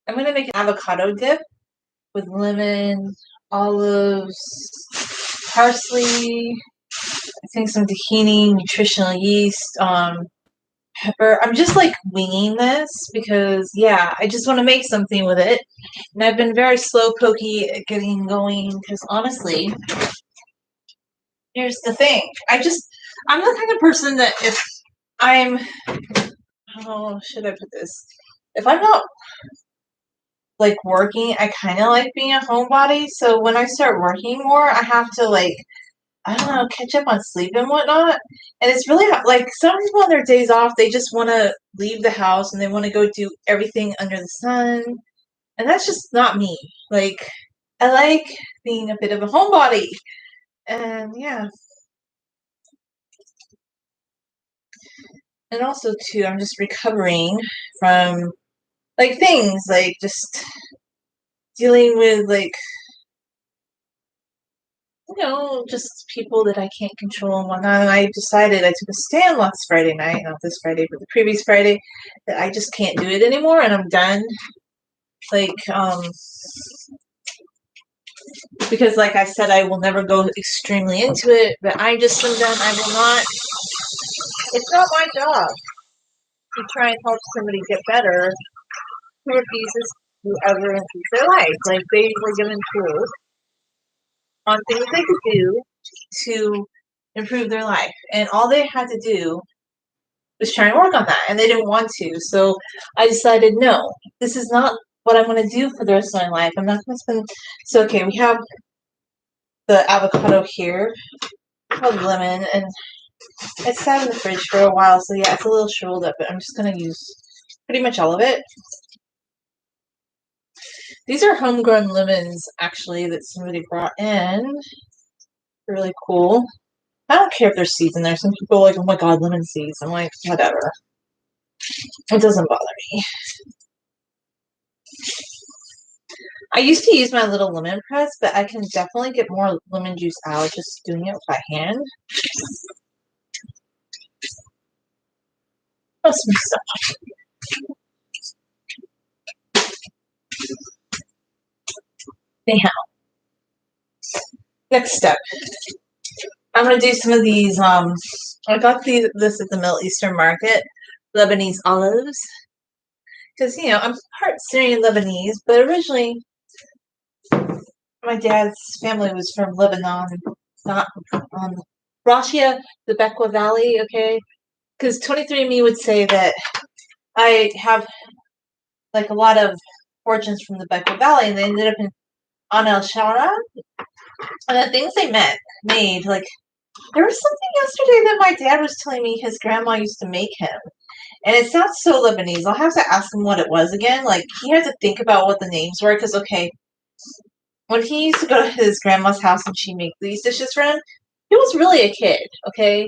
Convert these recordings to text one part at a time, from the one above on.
I'm gonna make an avocado dip with lemon, olives, parsley, I think some tahini, nutritional yeast, pepper. I'm just like winging this because, yeah, I just want to make something with it. And I've been very slow pokey at getting going because honestly, here's the thing. I'm the kind of person that if I'm, how should I put this? If I'm not like working, I kind of like being a homebody. So when I start working more, I have to like, I don't know, catch up on sleep and whatnot. And it's really like some people on their days off, they just want to leave the house and they want to go do everything under the sun. And that's just not me. Like, I like being a bit of a homebody. And yeah. And also, too, I'm just recovering from like things like just dealing with like just people that I can't control and whatnot. And I decided I took a stand last Friday night, not this Friday, but the previous Friday, that I just can't do it anymore and I'm done. Like, because like I said, I will never go extremely into it, but I just am done. I will not, it's not my job to try and help somebody get better who refuses to ever improve their life. Like, they were given tools on things they could do to improve their life. And all they had to do was try and work on that. And they didn't want to. So I decided, no, this is not what I'm going to do for the rest of my life. I'm not going to spend. So, okay, we have the avocado here, called lemon, and it sat in the fridge for a while. So, yeah, it's a little shriveled up, but I'm just going to use pretty much all of it. These are homegrown lemons, actually, that somebody brought in. They're really cool. I don't care if there's seeds in there. Some people are like, oh my god, lemon seeds. I'm like, whatever. It doesn't bother me. I used to use my little lemon press, but I can definitely get more lemon juice out just doing it by hand. Trust me, stuff. Anyhow, next step. I'm gonna do some of these. I got this at the Middle Eastern market, Lebanese olives, because I'm part Syrian Lebanese, but originally my dad's family was from Lebanon, not Rashia, the Bekaa Valley. Okay, because 23andMe would say that I have like a lot of origins from the Bekaa Valley, and they ended up in An El Shara. And the things they made, like, there was something yesterday that my dad was telling me his grandma used to make him. And it sounds so Lebanese. I'll have to ask him what it was again. Like, he had to think about what the names were, because, okay, when he used to go to his grandma's house and she'd make these dishes for him, he was really a kid, okay?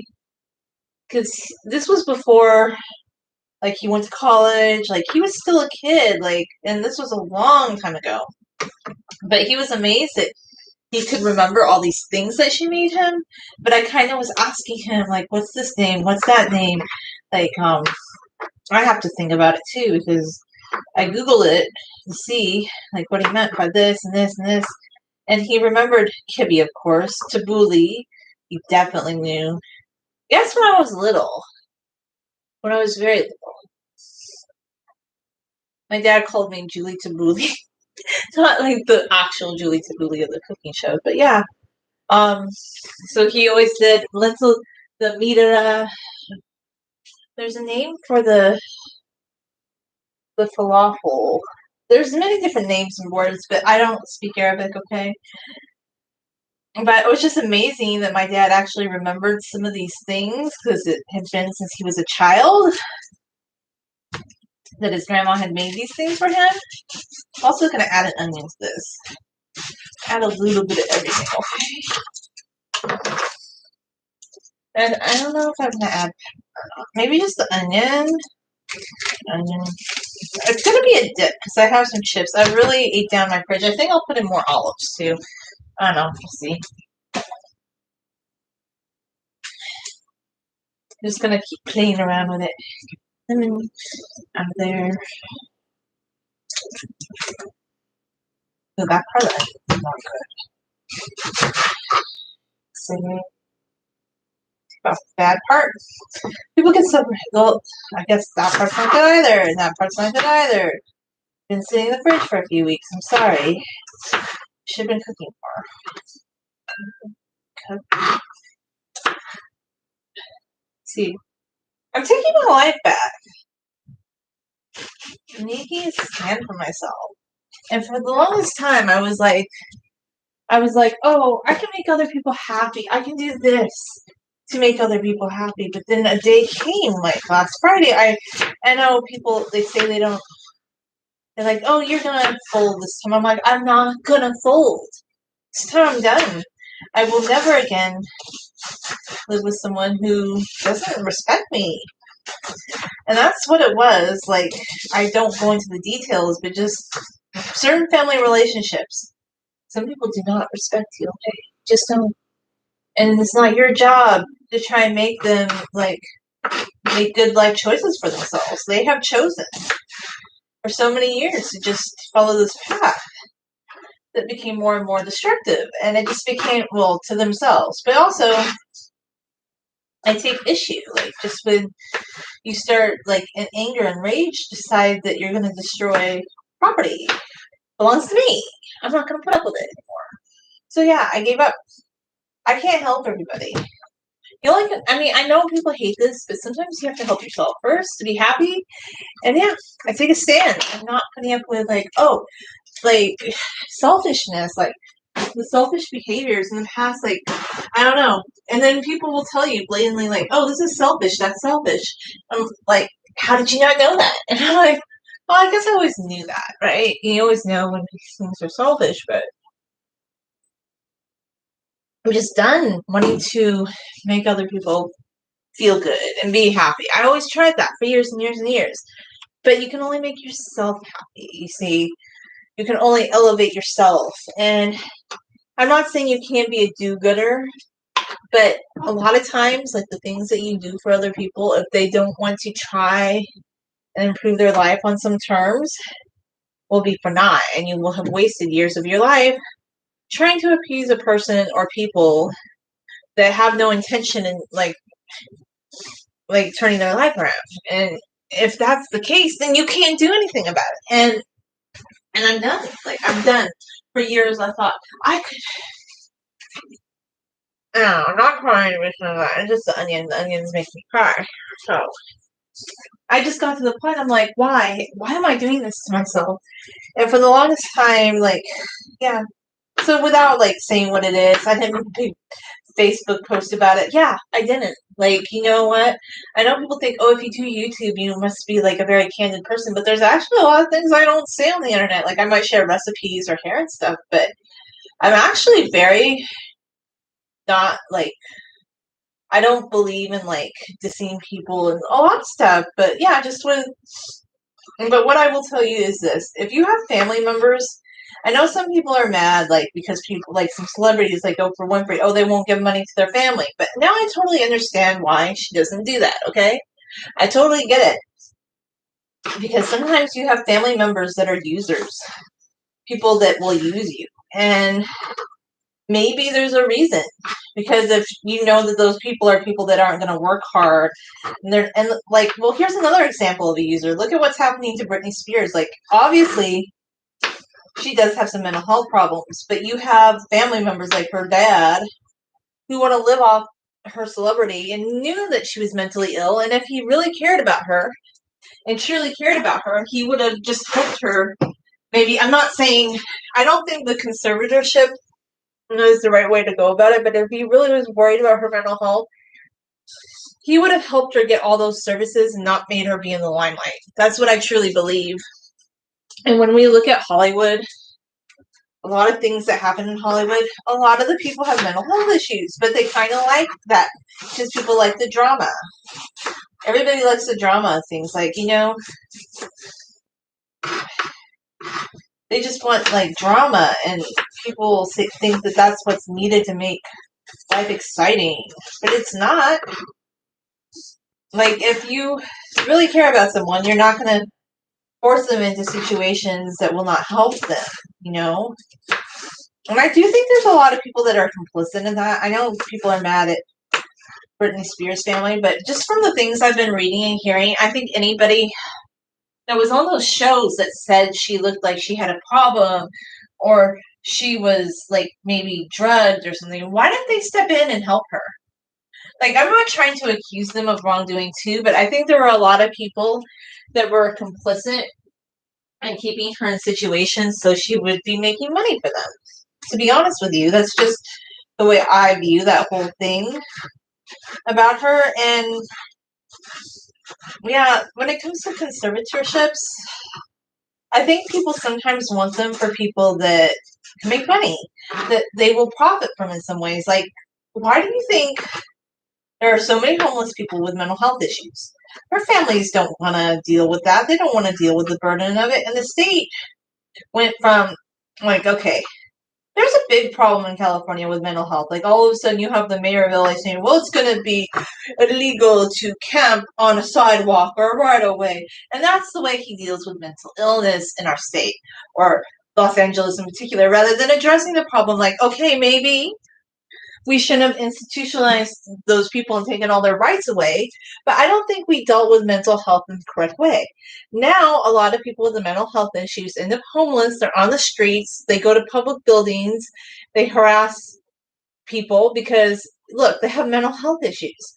Because this was before, like, he went to college. Like, he was still a kid, like, and this was a long time ago. But he was amazed that he could remember all these things that she made him. But I kind of was asking him, like, what's this name? What's that name? Like, I have to think about it, too, because I Googled it to see, like, what he meant by this and this and this. And he remembered Kibbe, of course. Tabbouleh, he definitely knew. Guess when I was little. When I was very little. My dad called me Julie Tabbouleh. Not like the actual Julie Tabbouleh of the cooking show, but yeah. So he always did lentil, the midara. There's a name for the falafel. There's many different names and words, but I don't speak Arabic, okay? But it was just amazing that my dad actually remembered some of these things because it had been since he was a child that his grandma had made these things for him. Also gonna add an onion to this. Add a little bit of everything, okay? And I don't know if I'm gonna add pepper or not. Maybe just the onion. Onion. It's gonna be a dip because I have some chips. I really ate down my fridge. I think I'll put in more olives too. I don't know. We'll see. I'm just gonna keep playing around with it. lemon out of there. So that part of it is not good. So that's the bad part. People get so well, I guess that part's not good either, and that part's not good either. Been sitting in the fridge for a few weeks. I'm sorry. Should have been cooking more. See, I'm taking my life back. I'm making a stand for myself. And for the longest time, I was like, oh, I can make other people happy. I can do this to make other people happy. But then a day came, like last Friday. I know people, they say they don't. They're like, oh, you're gonna fold this time. I'm like, I'm not gonna fold. This time I'm done. I will never again live with someone who doesn't respect me. And that's what it was. Like, I don't go into the details, but just certain family relationships. Some people do not respect you. Okay? Just don't. And it's not your job to try and make them like make good life choices for themselves. They have chosen for so many years to just follow this path that became more and more destructive, and it just became to themselves. But also, I take issue like just when you start like in anger and rage, decide that you're going to destroy property. It belongs to me. I'm not going to put up with it anymore. So yeah, I gave up. I can't help everybody. I know people hate this, but sometimes you have to help yourself first to be happy. And yeah, I take a stand. I'm not putting up with selfishness, like the selfish behaviors in the past, like, I don't know. And then people will tell you blatantly, like, oh, this is selfish, that's selfish. I'm like, how did you not know that? And I'm like, well, I guess I always knew that, right? You always know when things are selfish, but I'm just done wanting to make other people feel good and be happy. I always tried that for years and years and years. But you can only make yourself happy. You see, you can only elevate yourself. And I'm not saying you can't be a do-gooder, but a lot of times, like the things that you do for other people, if they don't want to try and improve their life on some terms, will be for naught. And you will have wasted years of your life trying to appease a person or people that have no intention in like turning their life around. And if that's the case, then you can't do anything about it. And I'm done. Like, I'm done. For years, I thought I could. No, I'm not crying or anything like that. It's just the onion. The onions make me cry. So I just got to the point. I'm like, why? Why am I doing this to myself? And for the longest time, like, yeah. So without like saying what it is, I didn't make a Facebook post about it. Yeah, I didn't. Like, you know what? I know people think, oh, if you do YouTube, you must be like a very candid person, but there's actually a lot of things I don't say on the internet. Like, I might share recipes or hair and stuff, but I'm actually very not like, I don't believe in like dissing people and a lot of stuff, but yeah, but what I will tell you is this: if you have family members, I know some people are mad, like because people, like some celebrities, like Oprah Winfrey, oh, they won't give money to their family. But now I totally understand why she doesn't do that. Okay, I totally get it, because sometimes you have family members that are users, people that will use you, and maybe there's a reason. Because if you know that those people are people that aren't going to work hard, here's another example of a user. Look at what's happening to Britney Spears. Like, obviously, she does have some mental health problems, but you have family members like her dad who want to live off her celebrity and knew that she was mentally ill. And if he really cared about her and truly cared about her, he would have just helped her. Maybe, I'm not saying, I don't think the conservatorship is the right way to go about it, but if he really was worried about her mental health, he would have helped her get all those services and not made her be in the limelight. That's what I truly believe. And when we look at Hollywood, a lot of things that happen in Hollywood, a lot of the people have mental health issues, but they kind of like that because people like the drama. Everybody likes the drama of things. Like, they just want like drama, and people think that that's what's needed to make life exciting, but it's not. Like, if you really care about someone, you're not going to force them into situations that will not help them, you know? And I do think there's a lot of people that are complicit in that. I know people are mad at Britney Spears' family, but just from the things I've been reading and hearing, I think anybody that was on those shows that said she looked like she had a problem or she was like maybe drugged or something, why didn't they step in and help her? Like, I'm not trying to accuse them of wrongdoing too, but I think there were a lot of people that were complicit in keeping her in situations so she would be making money for them. To be honest with you, that's just the way I view that whole thing about her. And yeah, when it comes to conservatorships, I think people sometimes want them for people that can make money, that they will profit from in some ways. Like, why do you think there are so many homeless people with mental health issues? Their families don't want to deal with that. They don't want to deal with the burden of it. And the state went from, like, okay, there's a big problem in California with mental health. Like, all of a sudden you have the mayor of LA saying, well, it's going to be illegal to camp on a sidewalk or a right of way. And that's the way he deals with mental illness in our state, or Los Angeles in particular, rather than addressing the problem like, okay, maybe we shouldn't have institutionalized those people and taken all their rights away. But I don't think we dealt with mental health in the correct way. Now, a lot of people with the mental health issues end up homeless. They're on the streets. They go to public buildings. They harass people because, look, they have mental health issues.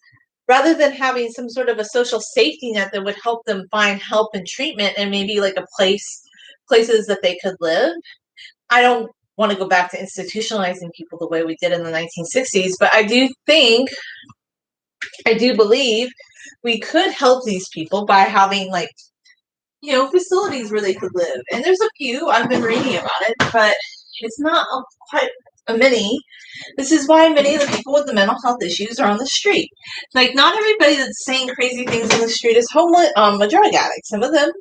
Rather than having some sort of a social safety net that would help them find help and treatment and maybe like places that they could live, I don't want to go back to institutionalizing people the way we did in the 1960s, but I do believe we could help these people by having, like, facilities where they could live. And there's a few, I've been reading about it, but it's not quite a many. This is why many of the people with the mental health issues are on the street. Like, not everybody that's saying crazy things on the street is homeless, a drug addict. Some of them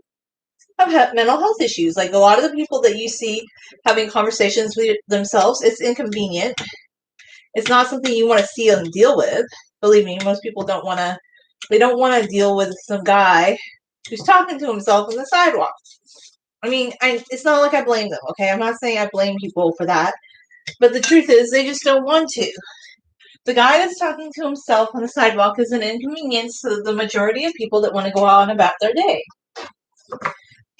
have mental health issues. Like, a lot of the people that you see having conversations with themselves, it's inconvenient. It's not something you want to see and deal with. Believe me, most people don't want to. They don't want to deal with some guy who's talking to himself on the sidewalk. I mean, it's not like I blame them. Okay, I'm not saying I blame people for that, but the truth is, they just don't want to. The guy that's talking to himself on the sidewalk is an inconvenience to the majority of people that want to go on about their day.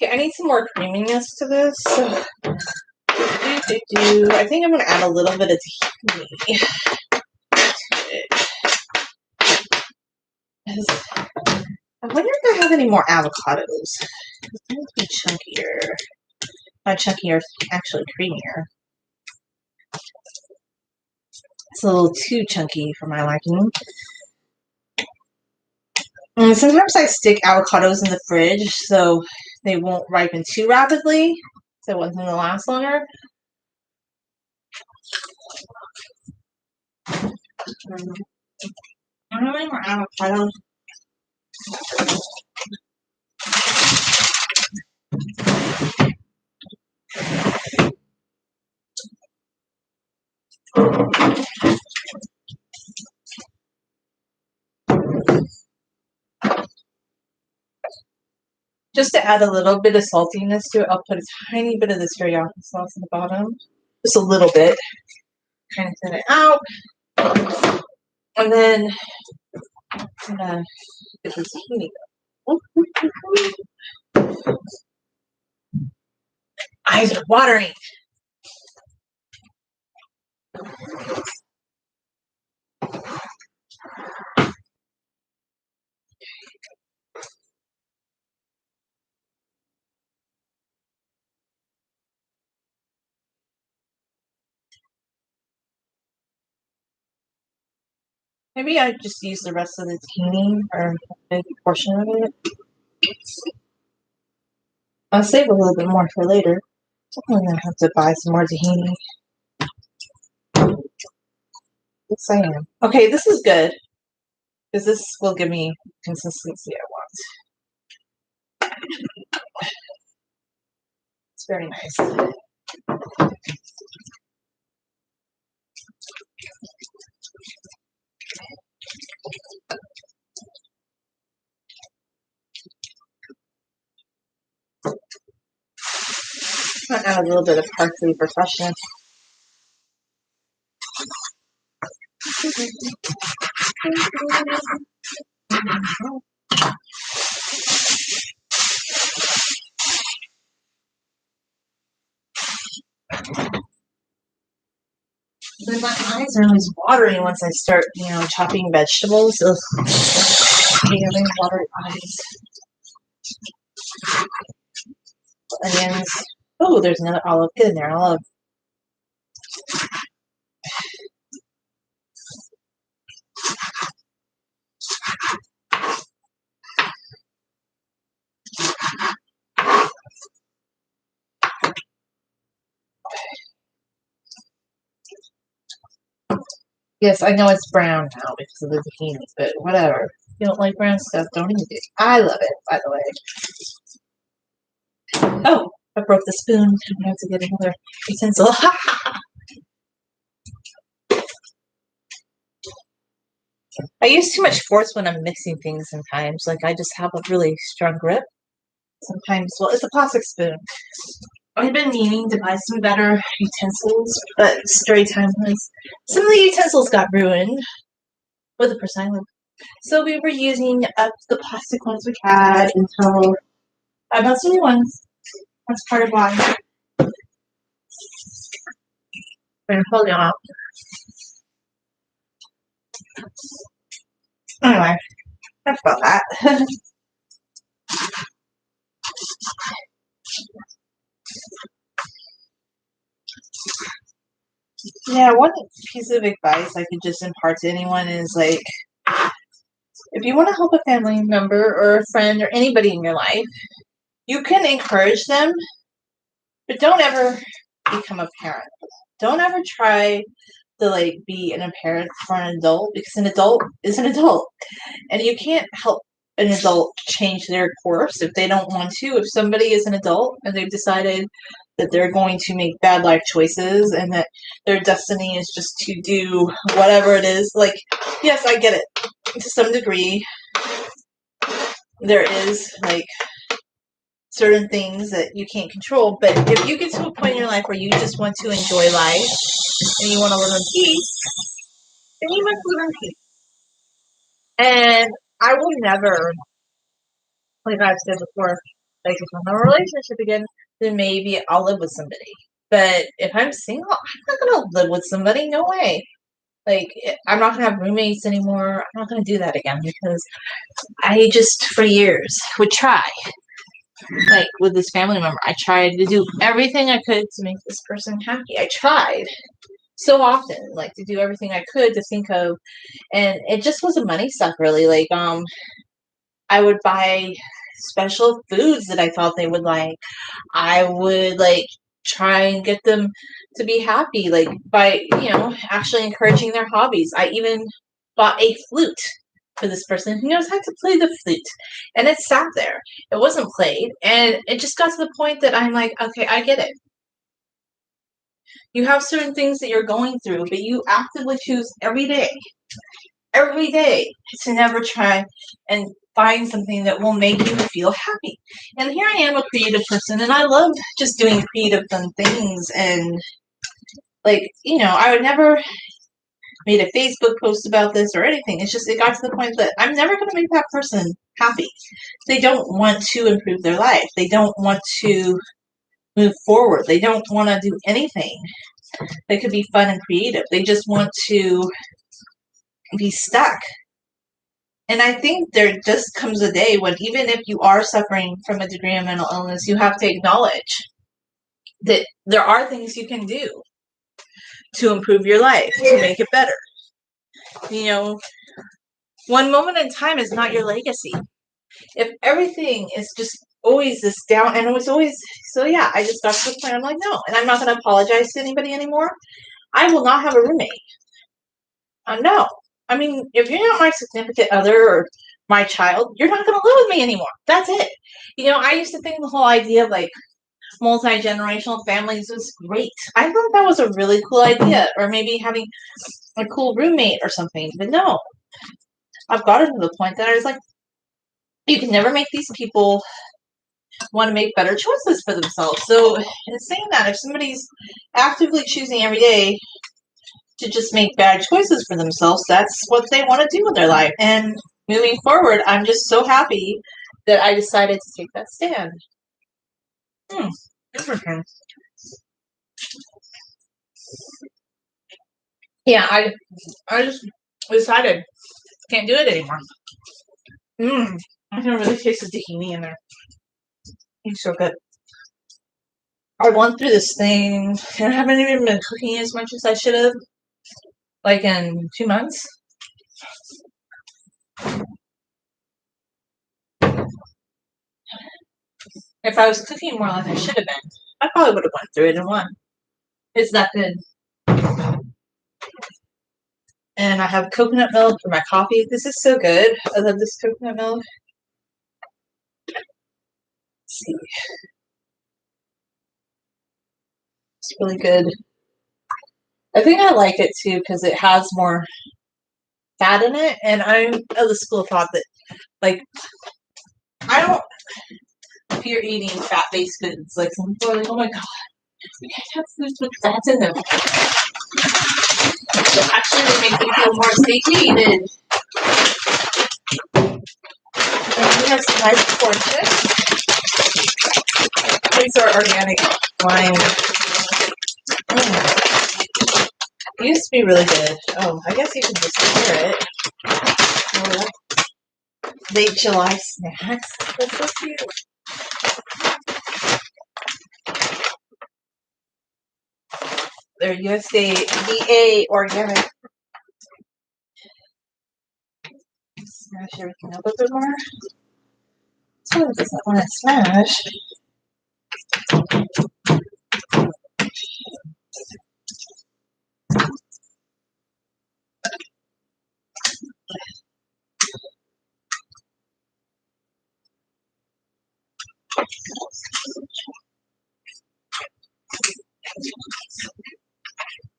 Okay, I need some more creaminess to this. So, I think I'm going to add a little bit of tahini. I wonder if I have any more avocados. It's going to be chunkier. Not chunkier, actually creamier. It's a little too chunky for my liking. And sometimes I stick avocados in the fridge so they won't ripen too rapidly, so I want them to last longer. I don't have any more avocados. Just to add a little bit of saltiness to it, I'll put a tiny bit of this teriyaki sauce at the bottom. Just a little bit. Kind of thin it out. And then I'm going to get this tahini going. Eyes are watering. Maybe I just use the rest of the tahini or a big portion of it. I'll save a little bit more for later. I'm gonna have to buy some more tahini. Yes, I am. Okay, this is good because this will give me consistency I want. It's very nice. Might add a little bit of parsley for freshness. Then my eyes are always watering once I start, chopping vegetables. Ugh. Having watery eyes. Onions. Oh, there's another olive. Get in there, olive. Yes, I know it's brown now because of the zucchini, but whatever. If you don't like brown stuff, don't eat it. I love it, by the way. Oh, I broke the spoon. I have to get another utensil. I use too much force when I'm mixing things sometimes. Like, I just have a really strong grip. Sometimes, well, it's a plastic spoon. I've been meaning to buy some better utensils, but story time was some of the utensils got ruined with the person I live. So we were using up the plastic ones we had until I bought some new ones. That's part of why. I'm gonna hold it off. Anyway, that's about that. Yeah, one piece of advice I could just impart to anyone is like, if you want to help a family member or a friend or anybody in your life, you can encourage them, but don't ever become a parent. Don't ever try to like be a parent for an adult, because an adult is an adult, and you can't help an adult change their course if they don't want to. If somebody is an adult and they've decided that they're going to make bad life choices and that their destiny is just to do whatever it is, like, yes, I get it. To some degree, there is like certain things that you can't control, but if you get to a point in your life where you just want to enjoy life and you want to live in peace, then you must live in peace. And I will never, like I've said before, like if I'm in a relationship again, then maybe I'll live with somebody. But if I'm single, I'm not gonna live with somebody. No way. Like, I'm not gonna have roommates anymore. I'm not gonna do that again because I just for years would try. Like with this family member, I tried to do everything I could to make this person happy. I tried so often, like to do everything I could to think of, and it just was a money suck, really. Like, I would buy special foods that I thought they would like. I would like try and get them to be happy, like by, actually encouraging their hobbies. I even bought a flute for this person who knows how to play the flute. And it sat there. It wasn't played. And it just got to the point that I'm like, okay, I get it. You have certain things that you're going through, but you actively choose every day to never try and find something that will make you feel happy. And here I am, a creative person, and I love just doing creative fun things. And like, I would never made a Facebook post about this or anything. It's just, it got to the point that I'm never going to make that person happy. They don't want to improve their life. They don't want to move forward. They don't want to do anything that could be fun and creative. They just want to be stuck. And I think there just comes a day when, even if you are suffering from a degree of mental illness, you have to acknowledge that there are things you can do to improve your life, to make it better. One moment in time is not your legacy. If everything is just always this down, and it was always, so yeah, I just got to the point, I'm like, no, and I'm not going to apologize to anybody anymore. I will not have a roommate. No. I mean, if you're not my significant other or my child, you're not going to live with me anymore. That's it. I used to think the whole idea of like multi-generational families was great. I thought that was a really cool idea, or maybe having a cool roommate or something. But no, I've gotten to the point that I was like, you can never make these people want to make better choices for themselves. So, in saying that, if somebody's actively choosing every day to just make bad choices for themselves, that's what they want to do with their life. And moving forward, I'm just so happy that I decided to take that stand. Interesting. Yeah, I just decided can't do it anymore. I can really taste the tahini in there. It's so good. I went through this thing and I haven't even been cooking as much as I should have. Like in 2 months. If I was cooking more like I should have been, I probably would have went through it in one. It's that good. And I have coconut milk for my coffee. This is so good. I love this coconut milk. Let's see. It's really good. I think I like it too because it has more fat in it. And I'm of the school of thought that, like, I don't fear eating fat-based foods. Like, some people are like, oh my god, we can't have foods with fats in them. But actually, they make me feel more satiated. And we have some nice corn chips. These are organic wine. It used to be really good. Oh, I guess you can just hear it. Oh, late July snacks. That's so cute. They're USDA organic. Smash everything up a bit more. This one doesn't want to smash.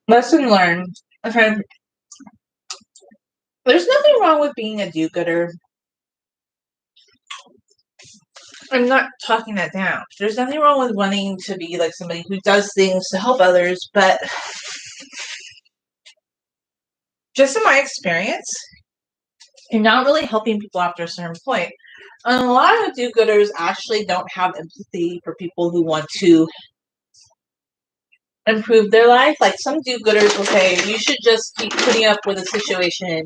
Lesson learned. Okay. There's nothing wrong with being a do-gooder. I'm not talking that down. There's nothing wrong with wanting to be like somebody who does things to help others, but just in my experience, you're not really helping people after a certain point. And a lot of do-gooders actually don't have empathy for people who want to improve their life. Like, some do-gooders will say, you should just keep putting up with a situation,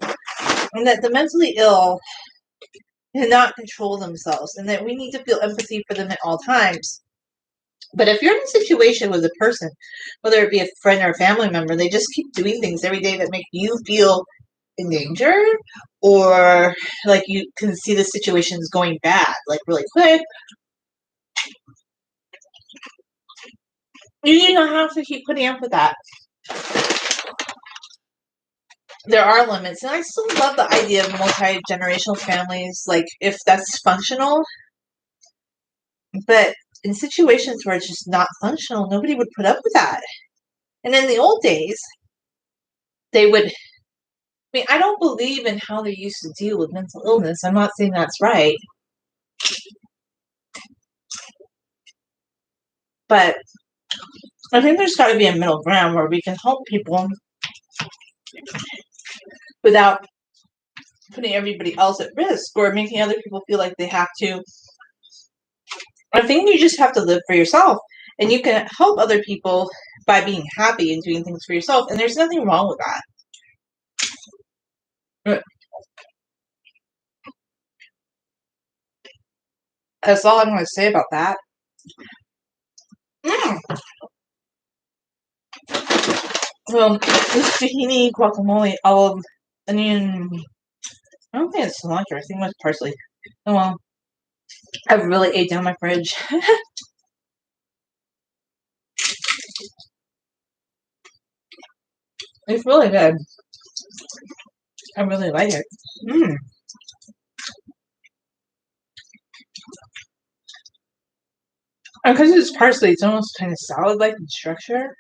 and that the mentally ill cannot control themselves, and that we need to feel empathy for them at all times. But if you're in a situation with a person, whether it be a friend or a family member, they just keep doing things every day that make you feel in danger, or like you can see the situation's going bad, like really quick, you do not have to keep putting up with that. There are limits, and I still love the idea of multi-generational families, like if that's functional. But in situations where it's just not functional, nobody would put up with that. And in the old days, they would. I mean, I don't believe in how they used to deal with mental illness. I'm not saying that's right. But I think there's got to be a middle ground where we can help people without putting everybody else at risk or making other people feel like they have to. I think you just have to live for yourself, and you can help other people by being happy and doing things for yourself, and there's nothing wrong with that. That's all I'm going to say about that. Well, this tahini, guacamole, olive, onion. I don't think it's cilantro. I think it was parsley. Oh well. I've really ate down my fridge. It's really good. I really like it. And because it's parsley, it's almost kind of salad-like in structure.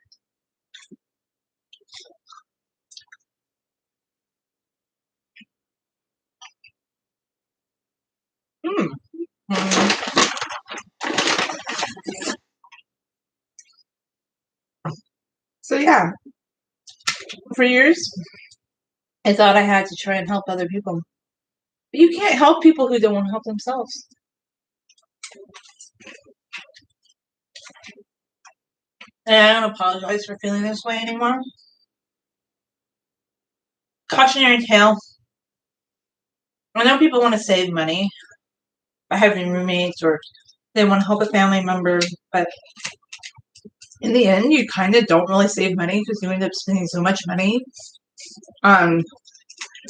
So yeah, for years, I thought I had to try and help other people. But you can't help people who don't want to help themselves. And I don't apologize for feeling this way anymore. Cautionary tale. I know people want to save money by having roommates or they want to help a family member, but in the end, you kind of don't really save money because you end up spending so much money on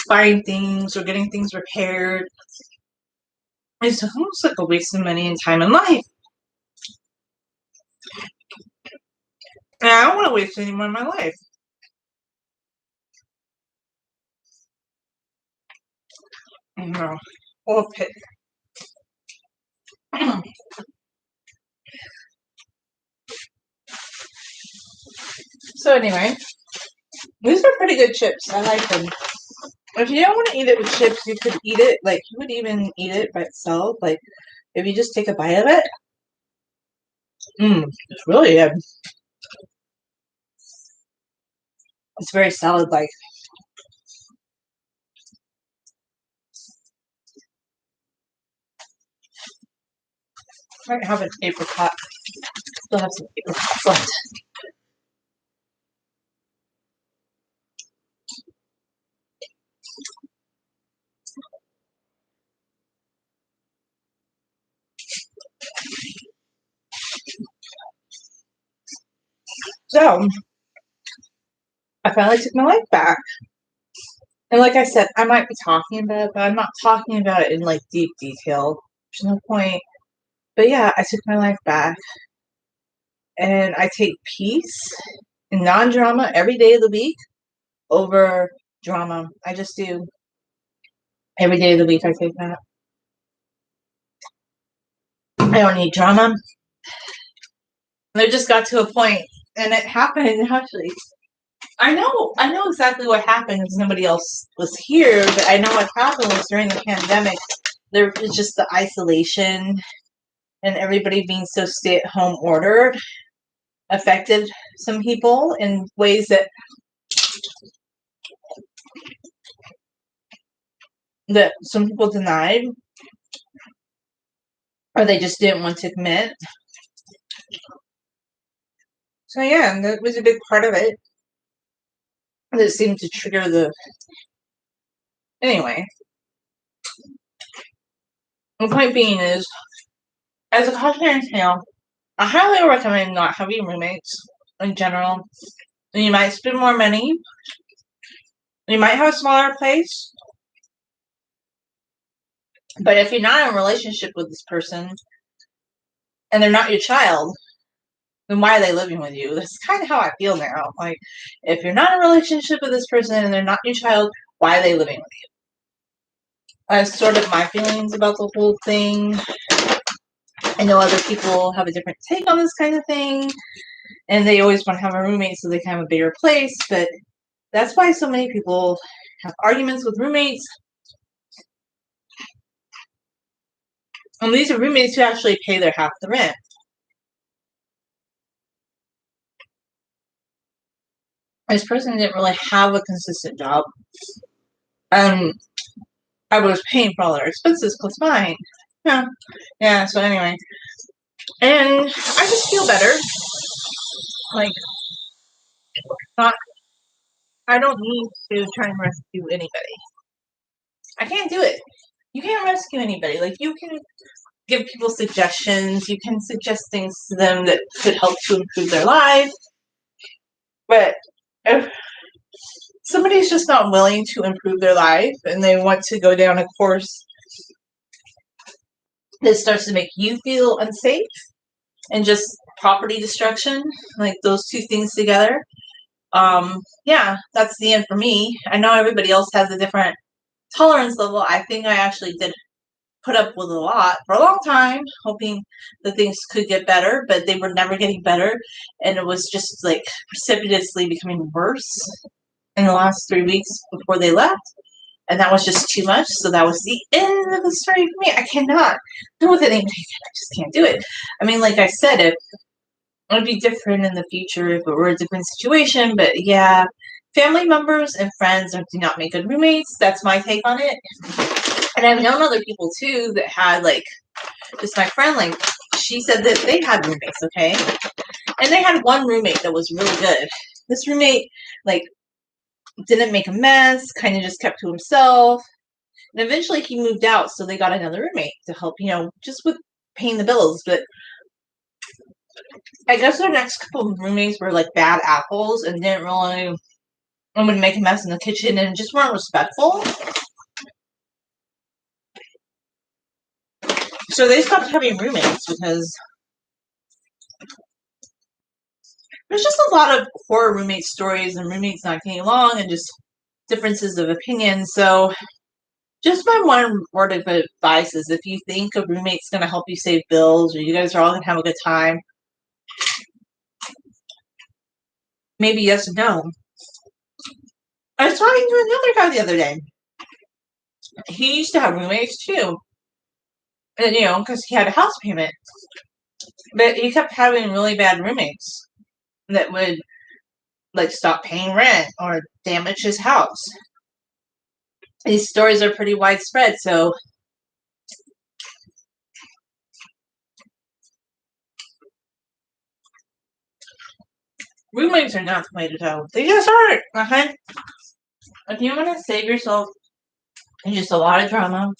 buying things or getting things repaired. It's almost like a waste of money and time in life. And I don't want to waste any more of my life. No. Or pit. So anyway, these are pretty good chips. I like them. If you don't want to eat it with chips, you could eat it, like, you would even eat it by itself. Like, if you just take a bite of it. It's really good. It's very salad-like. Might have an apricot. Still have some apricots left. So, I finally took my life back. And like I said, I might be talking about it, but I'm not talking about it in like deep detail. There's no point. But yeah, I took my life back. And I take peace and non-drama every day of the week over drama. I just do. Every day of the week I take that. I don't need drama. And it just got to a point, and it happened actually. I know exactly what happened because nobody else was here, but I know what happened was during the pandemic, there was just the isolation and everybody being so stay-at-home ordered affected some people in ways that some people denied or they just didn't want to commit. So yeah, and that was a big part of it. That seemed to trigger the. Anyway, the point being is, as a cautionary tale, I highly recommend not having roommates in general. And you might spend more money. You might have a smaller place. But if you're not in a relationship with this person and they're not your child, then why are they living with you? That's kind of how I feel now. Like, if you're not in a relationship with this person and they're not your child, why are they living with you? That's sort of my feelings about the whole thing. I know other people have a different take on this kind of thing, and they always want to have a roommate so they can have a bigger place, but that's why so many people have arguments with roommates. And these are roommates who actually pay their half the rent. This person didn't really have a consistent job. I was paying for all their expenses plus mine. Yeah, so anyway. And I just feel better. Like, not, I don't need to try and rescue anybody. I can't do it. You can't rescue anybody. Like, you can give people suggestions. You can suggest things to them that could help to improve their lives. But if somebody's just not willing to improve their life and they want to go down a course that starts to make you feel unsafe and just property destruction, like those two things together, yeah, that's the end for me. I know everybody else has a different tolerance level. I think I actually did put up with a lot for a long time, hoping that things could get better, but they were never getting better, and it was just like precipitously becoming worse in the last 3 weeks before they left, and that was just too much. So that was the end of the story for me. I cannot deal with anybody. I just can't do it. I mean, like I said, It would be different in the future if it were a different situation. But yeah, family members and friends do not make good roommates. That's my take on it. And I've known other people too that had like, just my friend, like she said that they had roommates, okay? And they had one roommate that was really good. This roommate, like, didn't make a mess, kind of just kept to himself. And eventually he moved out, so they got another roommate to help, just with paying the bills. But I guess their next couple of roommates were like bad apples and didn't really, and would make a mess in the kitchen and just weren't respectful. So they stopped having roommates because there's just a lot of horror roommate stories and roommates not getting along and just differences of opinion. So just my one word of advice is if you think a roommate's going to help you save bills or you guys are all going to have a good time, maybe yes or no. I was talking to another guy the other day. He used to have roommates too. And, because he had a house payment. But he kept having really bad roommates that would, like, stop paying rent or damage his house. These stories are pretty widespread, so roommates are not the way to go. They just aren't, okay? If you want to save yourself just a lot of drama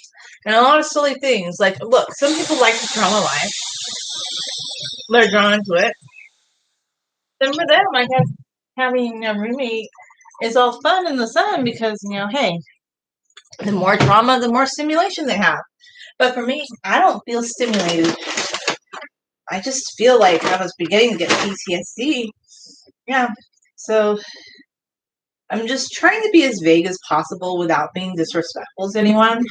and a lot of silly things, like, look, some people like the drama life. They're drawn to it. Then for them, I guess having a roommate is all fun in the sun because, hey, the more drama, the more stimulation they have. But for me, I don't feel stimulated. I just feel like I was beginning to get PTSD. Yeah. So I'm just trying to be as vague as possible without being disrespectful to anyone.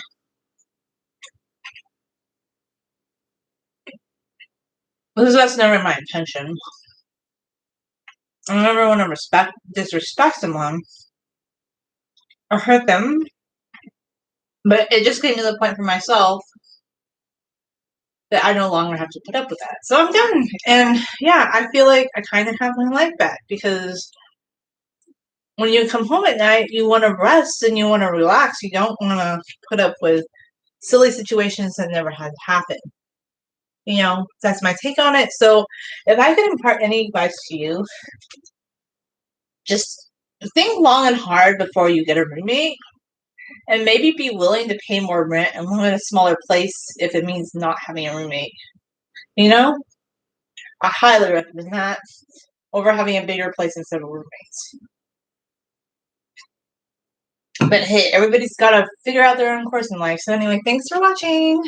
Because that's never my intention. I never want to disrespect someone or hurt them. But it just came to the point for myself that I no longer have to put up with that. So I'm done. And yeah, I feel like I kind of have my life back because when you come home at night, you want to rest and you want to relax. You don't want to put up with silly situations that never had happen. That's my take on it. So if I could impart any advice to you, just think long and hard before you get a roommate and maybe be willing to pay more rent and live in a smaller place if it means not having a roommate. I highly recommend that over having a bigger place instead of roommates. But hey, everybody's got to figure out their own course in life. So anyway, thanks for watching.